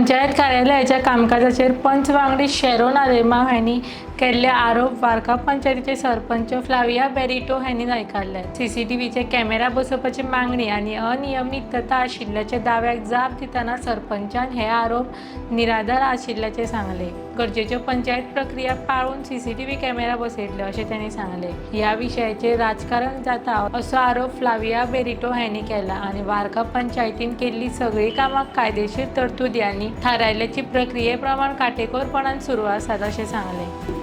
पंचायत कार्यालयाच्या कामकाजाचेर पंच वांगडी शेरोन आलेमा हांणी केल्ले आरोप वार्का पंचायतीचे सरपंच फ्लाविया बेरिटो हांणी न्हयकारले। सीसीटीव्हीचे कॅमेरा बसोवपाची मागणी आनी अनियमितता आशिल्ल्याचे दाव्याक जाप दितना सरपंचान हे आरोप निराधार आशिल्ल्याचे सांगले। गरजेच्यो पंचायत प्रक्रिया पाळून सीसीटीव्ही कॅमेरा बसयतले अशें तांणी सांगले। ह्या विशयाचेर राजकारण जाता असो आरोप फ्लाविया बेरिटो हांणी केला आनी वार्का पंचायतीन केल्ली सगळी कामां कायदेशीर तरतुदी आनी थारायल्ल्याची प्रक्रिये प्रमाण काटेकोरपणान सुरू आसात अशें सांगले।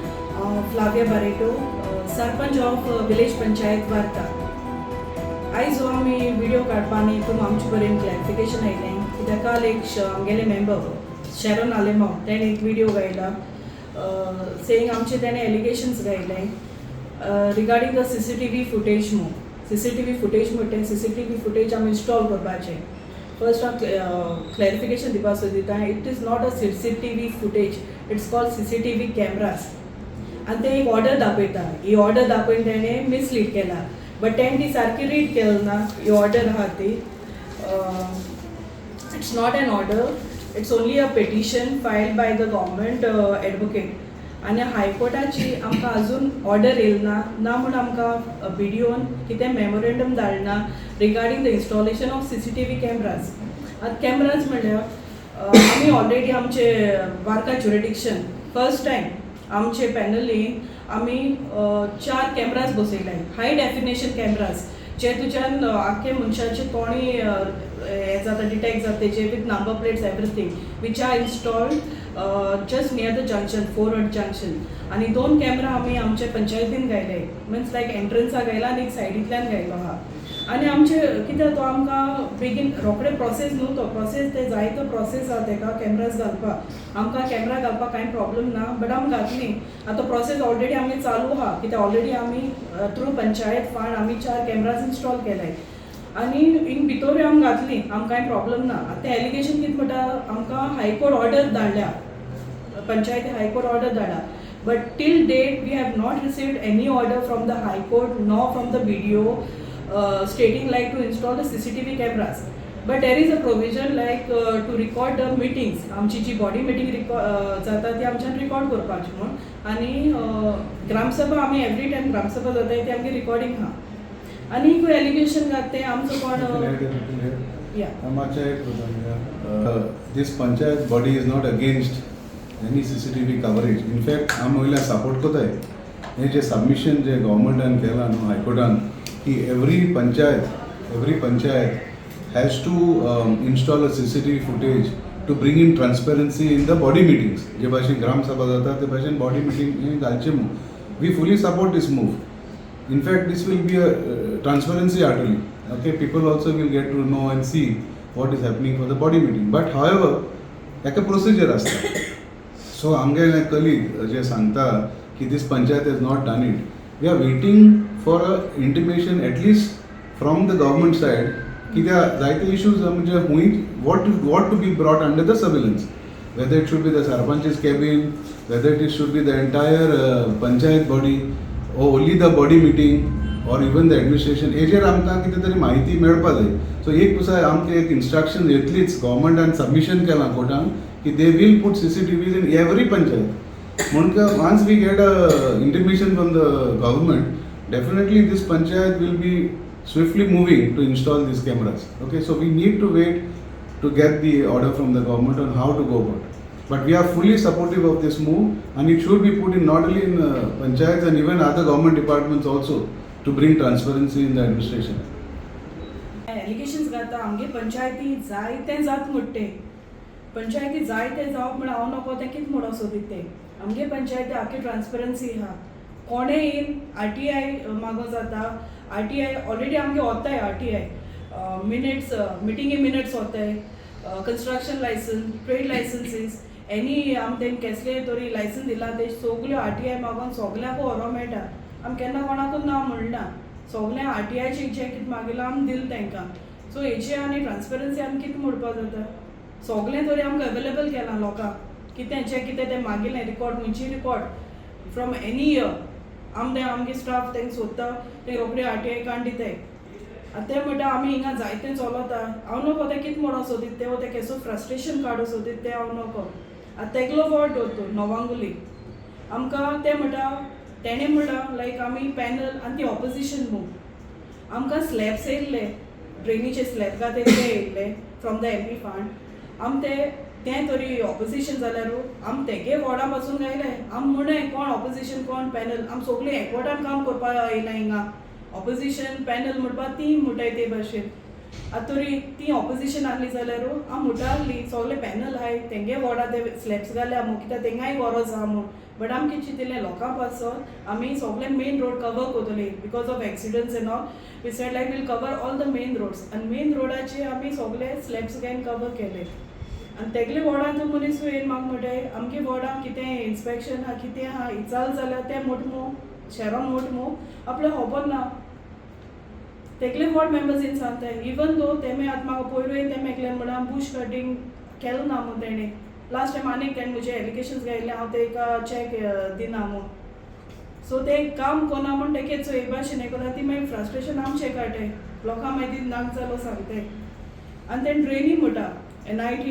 Flavia Barreto, sarpanch of village panchayat Varca. आयज हो आमी व्हिडिओ काडपानी हितून आमचे कडेन क्लॅरिफिकेशन आयलें कित्याक काल एक आमगेले मेंबर शेरोन आलेमा तेणें एक व्हिडिओ घायला सेयींग आमचे तेणें एलिगेशन्स घायले रिगार्डिंग द सीसीटीव्ही फुटेज म्हणून। सीसीटीव्ही फुटेज म्हणटा सीसीटीव्ही फुटेज आमी इंस्टॉल करपाचें। फर्स्ट हांव क्लॅरिफिकेशन दिवपा सोदिता, it is not a CCTV footage, it's called CCTV cameras. आनी ते एक ऑर्डर दाखयता, ही ऑर्डर दाखोवन तेणें मिसलीड केला, बट तेणें ती सारकी रीड केली ना। ही ऑर्डर आहा ती it's not an order, it's only a petition filed by the government advocate. आनी हायकोर्टाची आमकां अजून ऑर्डर येयली ना म्हूण आमकां BDOन कितें मेमोरेंडम धाडना regarding the installation of CCTV cameras. आतां कॅमराज म्हणल्यार आमी ऑलरेडी आमचे वार्का ज्युरिडिक्शन फर्स्ट टायम आमचे पॅनलीन आमी 4 कॅमराज बसयलाय, हाय डेफिनेशन कॅमराज, जे तुज्यान आख्खे मनशाचे तोणी हे जाता डिटेक्ट जाता तेजे with number plates everything which are installed just near the junction 4 road junction. आनी 2 कॅमेरा आमी आमच्या पंचायतीन घायले, मिन्स लायक एंट्रन्सा घायला आनी एक सायडींतल्यान घायलो आहा। आनी आमचे कित्याक तो आमकां बेगीन रोखडे प्रोसेस न्हू, तो प्रोसेस ते जायतो प्रोसेस आहा तेका कॅमराज घालपाक। आमकां कॅमेरा घालपाक कांय प्रॉब्लम ना, बट आमी घातली। आतां प्रोसेस ऑलरेडी आमी चालू आहा कित्याक ऑलरेडी आमी थ्रू पंचायत फंड आमी 4 कॅमराज इन्स्टॉल केलाय आनी इन भितरूय आमी घातली, आमकां कांय प्रॉब्लम ना। आतां एलिगेशन कितें म्हणटा, आमकां हायकोर्ट ऑर्डर धाडल्या, पंचायती हायकोर्ट ऑर्डर धाडा, but till date we have not received any order from the high court nor from the BDO stating like to install the CCTV cameras, but there is a provision like to record the meetings। आमची जी body meeting जाता ती आमच्यान record करपाची म्हणून। आनी ग्रामसभा आमी every time ग्रामसभा जाता ती आमगे रिकॉर्डिंग आहा। आनी एक एलिगेशन घातले आमचो कोण this panchayat body is not against any CCTV coverage. In fact, आम वयल्या सपोर्ट कोताय हे जे सबमिशन जे गव्हर्मेंटान केला न्हू हायकोर्टान कि every panchayat has to install a CCTV footage to bring in transparency in the body meetings. जे भाशेन ग्राम सभा जाता ते भाशेन बॉडी मिटींग घालचे मू। We fully support this move. In fact, this will be a transparency artery. Okay, people also will get to know and see what is happening for the body meeting. But however, एक procedure असता. So आमगे colleague जे सांगता कि this panchayat has not done it. We are waiting for a intimation at least from the government side कि त्या जायते issues म्हणजे हुई what to be brought under the surveillance, whether it should be the sarpanch's cabin, whether it should be the entire panchayat body or only the body meeting or even the administration। हेजेर आमकां कितें तरी म्हायती मेळपा जाय। So एक दिसा आमकां एक इंस्ट्रक्शन येतलीच गव्हर्मेंटान सबमिशन केलां कोर्टान की they will put CCTVs in every panchayat। म्हणून once we get a intimation from the government, definitely this panchayat will be swiftly moving to install these cameras। Okay, so we need to wait to get the order from the government on how to go about it, but we are fully supportive of this move and it should be put in not only in panchayats and even other government departments also to bring transparency in the administration। Allegations घालता आमगे पंचायती जायते जात म्हणटे, पंचायती जायते जावप म्हण हांव नको तें कितें म्हणून सोदिते। आमगे पंचायती आख्खी ट्रान्सपरन्सी आहा, कोणें येवन RTI मागो जाता, RTI ऑलरेडी आमगे वताय, RTI मिनिट्स मिटिंगे मिनिट्स वताय, construction licence, trade licences, any आम तें कसले तरी लायसन्स दिला ते सगल्यो RTI मागोन सगल्यांक व्हरों मेळटा। आमी केन्ना कोणाकूच ना म्हणना, सगल्या RTIचे जे कितें मागिलां आमी दिलें तांकां। सो हेचे आनी ट्रान्सपरन्सी आमी कितें म्हणपाक जाता, सगलें तरी आमकां अवेलेबल केलां लोकांक, कितें जें कितें तें मागिलें रिकॉर्ड खंयची रिकॉर्ड फ्रॉम एनी इयर आमगे स्टाफ तेंक सोदता ते रोखडे RTI काण दिताय। आतां ते म्हणटा आमी हिंगा जायतें चलता हांव नको तें कितें म्हणून सोदीत ते केसो फ्रस्ट्रेशन काडूं सोदीत ते हांव नको आतां तेगलो वॉर्ड दोतोर नोवांगुली आमकां ते म्हणटा तेणें म्हणटा लायक आमी पॅनल आनी ती ऑपोजिशन मूव आमकां स्लॅब्स येयल्ले ड्रेनीचे स्लॅब घात ते येयल्ले फ्रॉम द MP फंड आम तें तरी ऑपोजिशन जाल्यारू आम तेगे वॉर्डा पासून गायले आम म्हणलें कोण ऑपोजिशन कोण पॅनल आम सगळीं एकवटान काम करपा येयला हिंगा ऑपोजिशन पॅनल म्हणपा ती म्हणटाय ते भाशेन आतां तरी ती ऑपोजिशन आहली जाल्यारू हांव म्हणटाली सगळे पॅनल आहाय तेंगे वॉर्डा ते स्लॅब्स घाल्या मग कित्याक तेंगाय गरज आहा म्हूण बट आमी कितें चिंतिल्लें लोकां पासून आमी सगळे मेन रोड कवर करतली because of accidents and all we said like will cover all the main roads आनी मेन रोडाचेर आमी सगळे स्लॅब्स घायन कवर केले आनी तेगले वॉर्डान तो मनीस येवन म्हाका म्हणटाय आमगे वॉर्डान कितें इन्स्पेक्शन आहा कितें आहा इचाल जाल्यार तें मोठमो शहरान मोठमो आपल्या खबर ना तेगले वॉर्ड मेंबर्स येवन सांगताय इवन दो तेमी आतां म्हाका पयलू येवन तेमी एकल्यान म्हणल्यार बुश कटींग केलें ना म्हूण तेणें लास्ट टायम आनीक तेणें म्हजे एलिगेशन्स घायले हांव तेका चॅक दिना म्हूण सो ते काम कोना म्हूण तेके चोय भाशेन हें कोना ती मागीर फ्रस्ट्रेशन आमचें काडटाय लोकां मागीर नाक जालो सांगताय आनी तें ड्रेनी म्हणटा NIT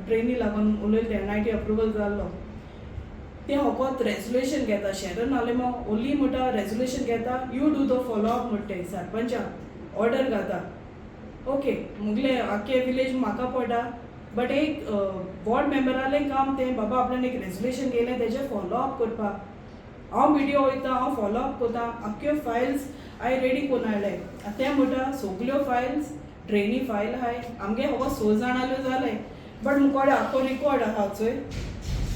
ड्रेनी लागून उलयले NIT अप्रुवल जाल्लो ते होकोत रेजोल्युशन घेता शेरन नाले मग ओली म्हणटा रेजोल्युशन घेता यू डू द फॉलोअप म्हणटा सरपंचा ऑर्डर घाता ओके मुगले आख्खे विलेज म्हाका पडटा बट एक वॉर्ड मेंबरालें काम तें बाबा आपल्यान एक रेजोल्युशन घेयलें तेजें फॉलोअप करपाक हांव व्हिडियो वयता हांव फॉलोअप कोता आख्ख्यो फायल्स हांवें रेडी करून हाडले ते म्हणटा सगल्यो फायल्स ड्रेनी फायल आहाय आमगे हो 6 जाणाल्यो जाले बट मुकोडे आख्खो रिकॉर्ड आहा चोय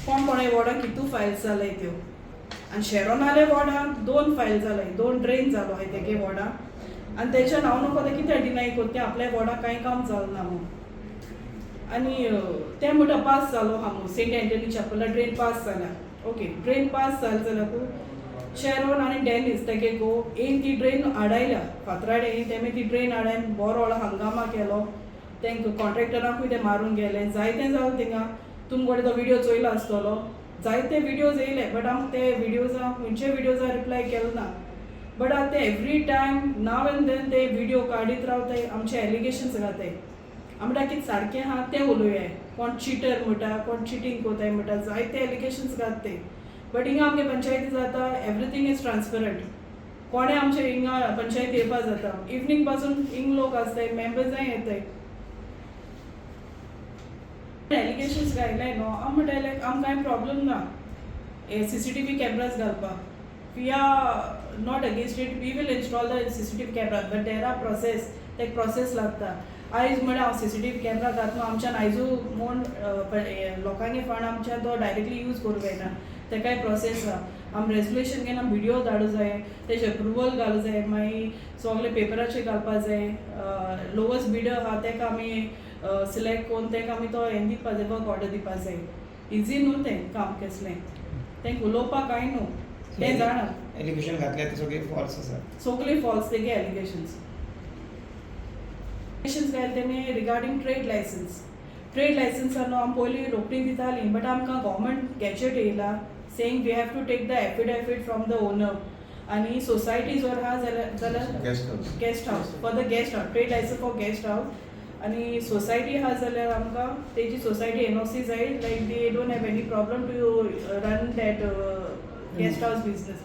कोण कोणे वॉर्डाक कितू फायल्स जाले त्यो आनी शेरोनाले वॉर्डाक 2 फायल जाले 2 ड्रेन जालो हाय तेगे वॉर्डाक आनी तेच्यान हांव नको ते कितें डिनाय कोत्ते आपल्या वॉर्डाक कांय काम जालें ना म्हूण आनी ते म्हणटा पास जालो हा म्हूण सेंट एंटनी चॅपला ड्रेन पास जाल्या ओके ड्रेन पास जालें जाल्यार शेरोन आनी डेनिस तेगे गो येन ती ड्रेन हाडायल्या फातराडे तेमी ती ड्रेन हाडायन बरो व्हडलो हंगामा केलो तेंकां कॉन्ट्रॅक्टराकूय ते मारून गेले जायतें जालें थिंगा तुमकोडे तो व्हिडिओ चोयलो आसतलो जायते व्हिडिओज येयले बट आमकां ते व्हिडिओजा खंयचे व्हिडिओजा रिप्लाय केलो ना बट आतां ते every time now and then ते व्हिडिओ काडीत रावताय आमचे एलिगेशन्स घाताय आमकां कितें सारकें आहा तें उलोवया कोण चिटर म्हणटा कोण चिटींग कोताय म्हणटा जायते एलिगेशन्स घातताय बट हिंगा आमगे पंचायती जाता एवरीथींग इज ट्रान्सपरंट कोणे आमचे हिंगा पंचायती येवपा जाता इवनिंग पासून हिंग लोक आसताय मेंबर्सांय येताय एलिगेशन्स घायलाय न्हू हांव म्हणटाय लायक आमकां कांय प्रॉब्लम ना हे CCTV कॅमेराज घालपाक we are not against it we will install the CCTV camera but there are process तेका प्रोसेस लागता आयज म्हळ्यार हांव CCTV कॅमेरा घातलो आमच्यान आयजू म्हूण लोकांगे फंड आमच्या तो डायरेक्टली यूज करूंक जायना तेकाय प्रोसेस आहा आम रेजोल्युशन घेवन आम व्हिडिओ धाडूं जाय तेजे अप्रुवल घालूं जाय मागीर सगळे पेपराचेर घालपा जाय लोवस्ट बिडर आहा तेका आमी सिलेक्ट कोन्न तेका आमी तो हें दिवपा जाय वर्क ऑर्डर दिवपा जाय इजी न्हू तें काम कसलें तेंक उलोवपाक कांय न्हू तें जाणा एलिगेशन घातले ते सगळे फॉल्स आसा सगळे फॉल्स तेगे एलिगेशन्स घायल तेणे रिगार्डींग ट्रेड लायसन्सान आमी पयलीं रोखडी दितालीं बट आमकां गव्हर्मेंट गॅजेट येयला सेंग we have to take the affidavit from the owner आनी सोसायटी जर आहा जाल्यार guest house for the guest house trade licence for guest house आनी सोसायटी आहा जाल्यार आमकां तेजी सोसायटी NOC जाय like they don't have any problem to run that guest house business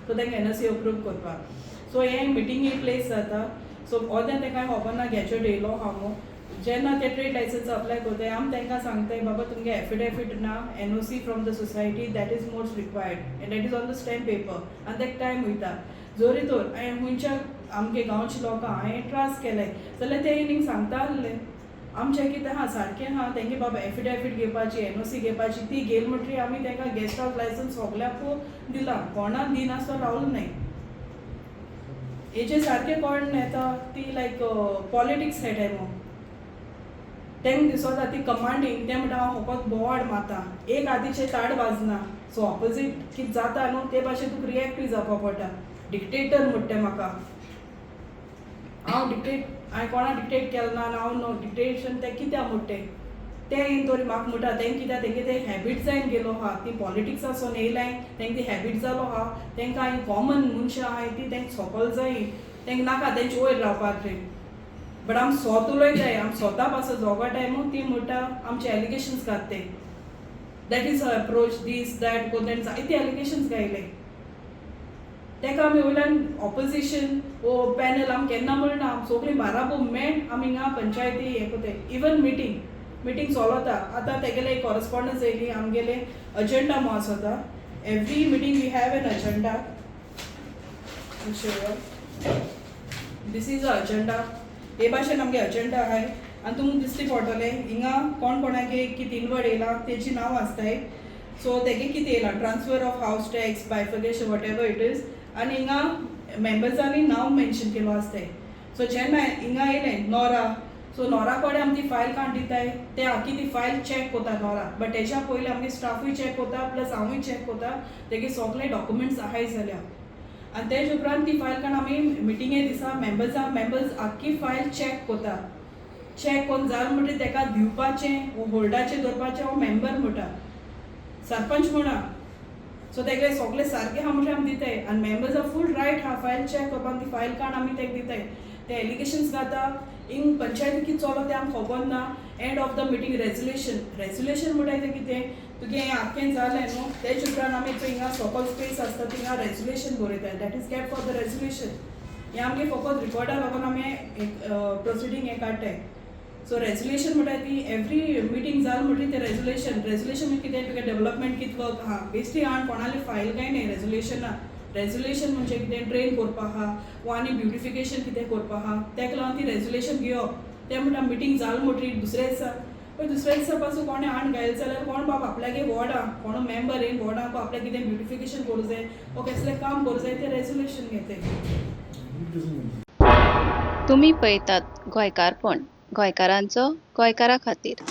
so तेंका NOC अप्रूव करपाक सो हे मिटींग प्लेस जाता सो ओद्या तेका खबर ना गॅजेट येयलो आहा म्हूण जेन्ना ते ट्रेड लायसन्स अप्लाय करताय आमी तेंकां सांगताय बाबा तुमगे एफिडेविट ना NOC from the society that is most required end that is on the stamp paper आनी तेका टायम वयता जोरी तर हांवें खुंयच्या आमगे गांवच्या लोकां हांवें ट्रास केले जाल्यार ते इनींग सांगता आसले आमचें कितें आहा सारकें आहा तेंगे बाबा एफिडेविट घेवपाची NOC घेवपाची ती घेल म्हणटरी आमी तेंकां गेस्ट हावस लायसन्स सगल्याकू दिला कोणाक दिनासतो रावलो न्हय हेजे सारकें कोण येता ती लायक पॉलिटिक्स हेड मो तेंक दिसोता ती कमांडींग तें म्हणटा हांव फकत बोवाड मारता एक आदीचें ताड वाजना सो ऑपोजीट कितें जाता न्हू ते भाशेन तुका रिएक्टूय जावपा पडटा डिक्टेटर म्हणटा म्हाका हांव हांवें कोणाक डिक्टेट केलें ना हांव नो डिक्टेशन तें कित्याक म्हणटें तें येवन तरी म्हाका म्हणटा तें कित्याक तेंगे ते हॅबीट जायन गेलो आहा ती पॉलिटिक्सासून येयलाय तेंका ती हॅबीट जालो आहा तेंकां कॉमन मनशां आहाय ती तेंक सोंपल जायी तेंक नाका तेंचे वयर रावपाक रे बट आम स्वत उलयताय आम स्वता पासो जोगा टायमू ती म्हणटा आमचे एलिगेशन्स घातते that is approach this that कोण तेणें जायते एलिगेशन्स घायले तेका आमी वयल्यान ऑपोजिशन ओ पॅनल आम केन्ना म्हणना आम सगळीं बाराबो मेळ आमी हिंगा पंचायती हें कोताय इवन मिटींग चलता आतां तेगेले एक कॉरस्पॉन्डन्स येयली आमगेले अजेंडा मो आसता every meeting we have an agenda this is a agenda हे भाशेन आमगे अजेंडा आहाय आनी तुमकां दिसती पडटले हिंगा कोण कोणागे कितें इनवर्ड येयला तेजी नांव आसताय सो तेगे कितें येयला transfer of house tax bifurcation whatever it is आनी हिंगा मेंबर्सांनी नांव मेन्शन केलो आसताय सो जेन्ना हिंगा येयलें नोरा सो नोरा कडेन आमी ती फायल काण दिताय ते आखी ती फायल चॅक कोता नोरा बट तेच्या पयलीं आमगे स्टाफूय चॅक कोता प्लस हांवूय चॅक कोता तेगे सगळे डॉक्युमेंट्स आहाय जाल्या आनी तेज उपरांत ती फायल काण आमी मिटिंगे दिसा मेंबर्स आख्खी फायल चॅक कोता चॅक कोन्न जाल म्हणटा तेका दिवपाचें वो होल्डाचें दवरपाचें हो मेंबर म्हणटा सरपंच म्हणा सो तेगे सगळे सारकें आहा म्हणटा आमी दिताय आनी मेंबर्स आर फूल रायट आहा फायल चॅक करपाक ती फायल काण आमी तेका दिताय ते एलिगेशन्स घाता हिंग पंचायती कितें चलो तें आमकां खबर ना end of the meeting resolution म्हणटाय तें कितें तुगे हें आख्खें जालें न्हू तेच उपरांत आमी जो हिंगा सकल स्पेस आसता थिंगा रेजुलेशन बरयताय that is cap for the resolution हें आमगे फकत रिकॉर्डा लागून आमी प्रोसिडींग हें काडटाय सो रेजुलेशन म्हणटाय ती एवरी मिटींग जाल म्हणटी तें रेजुलेशन कितें तुगे डेव्हलपमेंट कितें वर्क आहा बेश्टी आण कोणाली फायल काय न्ही रेजुलेशन म्हणजे कितें ट्रेन करपा आहा वो आनी ब्युटिफिकेशन कितें करपा आहा तेका लागून ती रेजुलेशन घेवप तें म्हणटा मिटींग जाल म्हणटी दुसऱ्या दिसा पासून कोणें आण घायल जाल्यार कोण बाबा आपल्यागे वॉर्ड आहा कोण मेंबर येवन वॉर्डाक आपल्याक कितें ब्युटिफिकेशन करूं जाय वो कसलें काम करूं जाय तें रेजुलेशन घेताय तुम्ही पळयतात गोंयकारपण गोंयकारांचो गोंयकारा खातीर